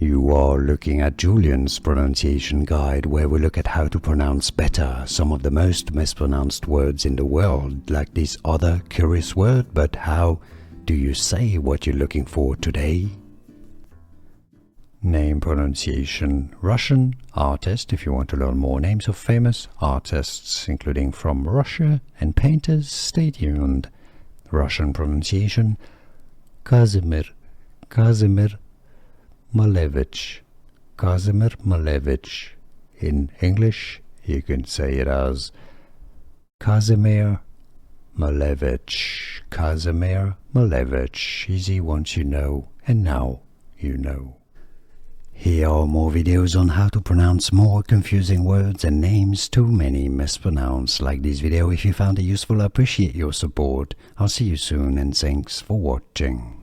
You are looking at Julian's pronunciation guide, where we look at how to pronounce better some of the most mispronounced words in the world, like this other curious word. But how do you say what you're looking for today? Name pronunciation: Russian artist, if you want to learn more names of famous artists, including from Russia, and painters. Stay tuned. Russian pronunciation: Kazimir Malevich. Kazimir Malevich. In English, you can say it as Kazimir Malevich. Kazimir Malevich. Easy once you know, and now you know. Here are more videos on how to pronounce more confusing words and names too many mispronounced. Like this video if you found it useful. I appreciate your support. I'll see you soon, and thanks for watching.